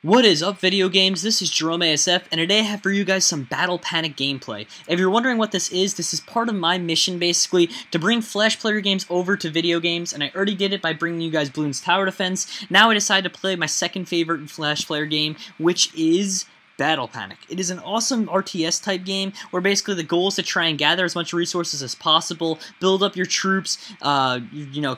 What is up, video games? This is JeromeASF, and today I have for you guys some Battle Panic gameplay. If you're wondering what this is part of my mission, basically, to bring Flash player games over to video games, and I already did it by bringing you guys Bloons Tower Defense. Now I decided to play my second favorite Flash player game, which is Battle Panic. It is an awesome RTS type game where basically the goal is to try and gather as much resources as possible, build up your troops,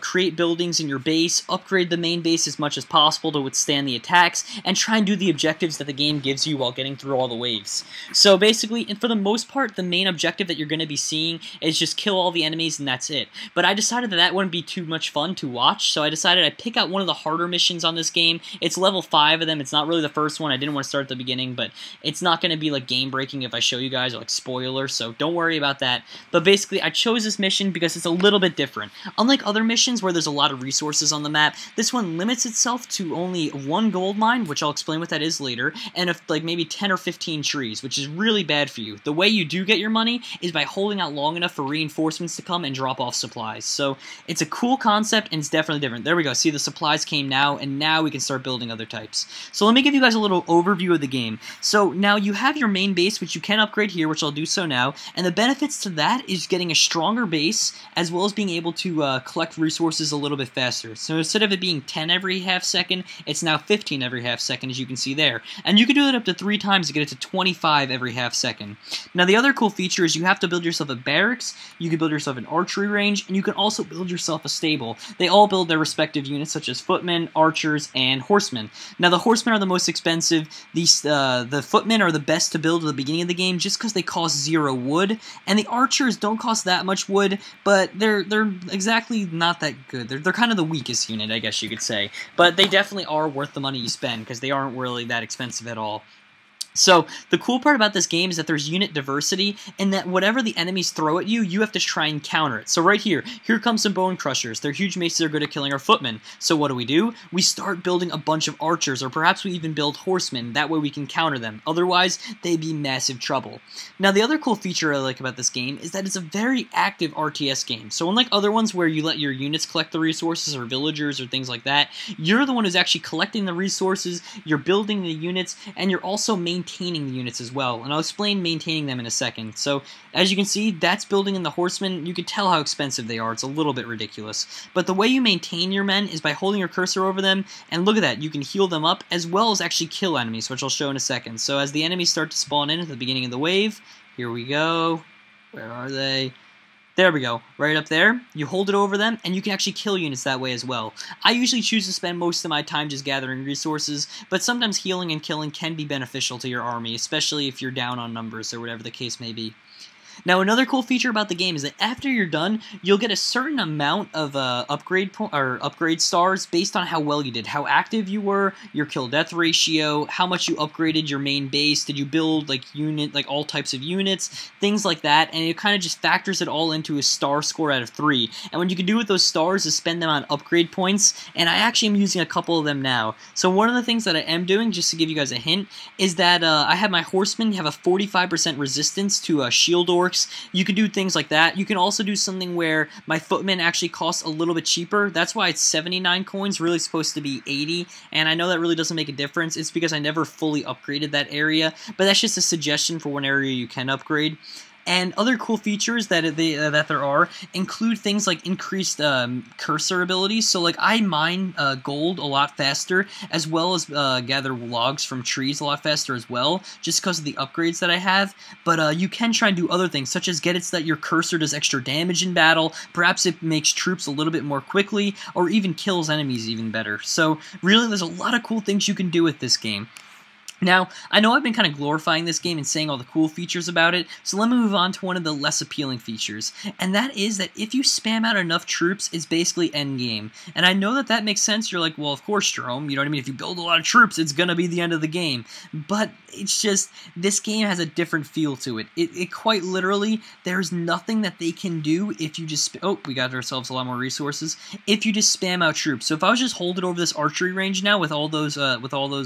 create buildings in your base, upgrade the main base as much as possible to withstand the attacks, and try and do the objectives that the game gives you while getting through all the waves. So basically, and for the most part, the main objective that you're going to be seeing is just kill all the enemies and that's it. But I decided that wouldn't be too much fun to watch, so I decided I'd pick out one of the harder missions on this game. It's level 5 of them. It's not really the first one. I didn't want to start at the beginning, but it's not going to be like game breaking if I show you guys, or like spoiler, so don't worry about that. But basically, I chose this mission because it's a little bit different. Unlike other missions where there's a lot of resources on the map, this one limits itself to only one gold mine, which I'll explain what that is later, and like maybe 10 or 15 trees, which is really bad for you. The way you do get your money is by holding out long enough for reinforcements to come and drop off supplies. So it's a cool concept, and it's definitely different. There we go. See, the supplies came now, and now we can start building other types. So let me give you guys a little overview of the game. So now you have your main base, which you can upgrade here, which I'll do so now, and the benefits to that is getting a stronger base, as well as being able to collect resources a little bit faster. So instead of it being 10 every half second, it's now 15 every half second, as you can see there. And you can do it up to 3 times to get it to 25 every half second. Now the other cool feature is you have to build yourself a barracks, you can build yourself an archery range, and you can also build yourself a stable. They all build their respective units, such as footmen, archers, and horsemen. Now the horsemen are the most expensive. The footmen are the best to build at the beginning of the game just because they cost 0 wood, and the archers don't cost that much wood, but they're exactly not that good. They're kind of the weakest unit, I guess you could say, but they definitely are worth the money you spend because they aren't really that expensive at all. So, the cool part about this game is that there's unit diversity, and that whatever the enemies throw at you, you have to try and counter it. So right here comes some bone crushers. Their huge maces are good at killing our footmen. So what do? We start building a bunch of archers, or perhaps we even build horsemen. That way we can counter them. Otherwise, they'd be massive trouble. Now, the other cool feature I like about this game is that it's a very active RTS game. So unlike other ones where you let your units collect the resources, or villagers, or things like that, you're the one who's actually collecting the resources, you're building the units, and you're also maintaining the units as well, and I'll explain maintaining them in a second. So, as you can see, that's building in the horsemen. You can tell how expensive they are. It's a little bit ridiculous. But the way you maintain your men is by holding your cursor over them, and look at that, you can heal them up, as well as actually kill enemies, which I'll show in a second. So as the enemies start to spawn in at the beginning of the wave, here we go. Where are they? There we go, right up there. You hold it over them, and you can actually kill units that way as well. I usually choose to spend most of my time just gathering resources, but sometimes healing and killing can be beneficial to your army, especially if you're down on numbers or whatever the case may be. Now, another cool feature about the game is that after you're done, you'll get a certain amount of upgrade stars based on how well you did, how active you were, your kill-death ratio, how much you upgraded your main base, did you build like all types of units, things like that, and it kind of just factors it all into a star score out of 3. And what you can do with those stars is spend them on upgrade points, and I actually am using a couple of them now. So one of the things that I am doing, just to give you guys a hint, is that I have my horsemen have a 45% resistance to shield orcs. You can do things like that. You can also do something where my footmen actually cost a little bit cheaper. That's why it's 79 coins, really supposed to be 80, and I know that really doesn't make a difference. It's because I never fully upgraded that area, but that's just a suggestion for one area you can upgrade. And other cool features that there are include things like increased cursor abilities. So like I mine gold a lot faster, as well as gather logs from trees a lot faster as well, just because of the upgrades that I have. But you can try and do other things, such as get it so that your cursor does extra damage in battle. Perhaps it makes troops a little bit more quickly, or even kills enemies even better. So really, there's a lot of cool things you can do with this game. Now, I know I've been kind of glorifying this game and saying all the cool features about it, so let me move on to one of the less appealing features, and that is that if you spam out enough troops, it's basically endgame. And I know that that makes sense. You're like, well, of course, Jerome, you know what I mean? If you build a lot of troops, it's gonna be the end of the game. But it's just, this game has a different feel to it. It quite literally, there's nothing that they can do if you just, oh, we got ourselves a lot more resources, if you just spam out troops. So if I was just holding over this archery range now with all those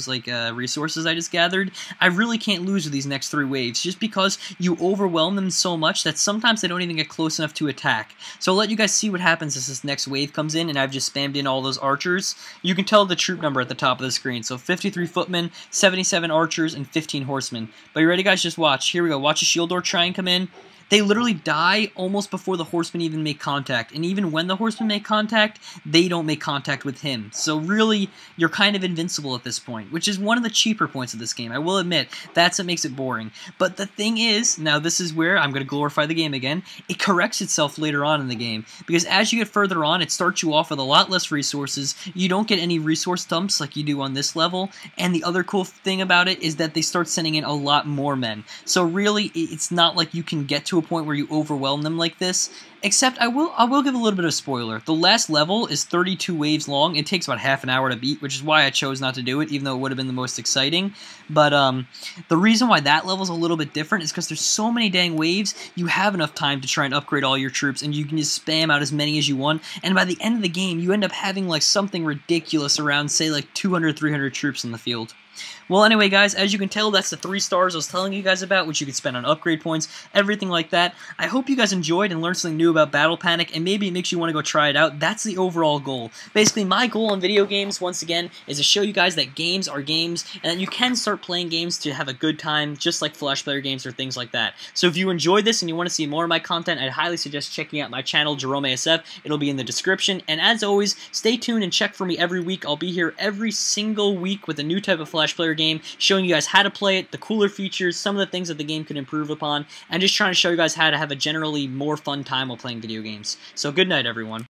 like resources I just has gathered, I really can't lose with these next 3 waves, just because you overwhelm them so much that sometimes they don't even get close enough to attack. So I'll let you guys see what happens as this next wave comes in, and I've just spammed in all those archers. You can tell the troop number at the top of the screen, so 53 footmen, 77 archers, and 15 horsemen. But you ready, guys? Just watch. Here we go. Watch the shield door try and come in. They literally die almost before the horsemen even make contact, and even when the horsemen make contact, they don't make contact with him. So really, you're kind of invincible at this point, which is one of the cheaper points of this game. I will admit, that's what makes it boring. But the thing is, now this is where I'm going to glorify the game again, it corrects itself later on in the game, because as you get further on, it starts you off with a lot less resources. You don't get any resource dumps like you do on this level, and the other cool thing about it is that they start sending in a lot more men. So really, it's not like you can get to a point where you overwhelm them like this, except I will give a little bit of a spoiler. The last level is 32 waves long. It takes about half an hour to beat, which is why I chose not to do it, even though it would have been the most exciting. But the reason why that level's a little bit different is because there's so many dang waves, you have enough time to try and upgrade all your troops, and you can just spam out as many as you want, and by the end of the game, you end up having like something ridiculous around, say, like 200, 300 troops in the field. Well, anyway, guys, as you can tell, that's the 3 stars I was telling you guys about, which you could spend on upgrade points, everything like that. I hope you guys enjoyed and learned something new about Battle Panic, and maybe it makes you want to go try it out. That's the overall goal. Basically, my goal on video games, once again, is to show you guys that games are games, and that you can start playing games to have a good time, just like Flash Player games or things like that. So if you enjoyed this and you want to see more of my content, I'd highly suggest checking out my channel, JeromeASF. It'll be in the description, and as always, stay tuned and check for me every week. I'll be here every single week with a new type of Flash Player game, showing you guys how to play it, the cooler features, some of the things that the game could improve upon, and just trying to show you guys how to have a generally more fun time while playing video games. So good night, everyone.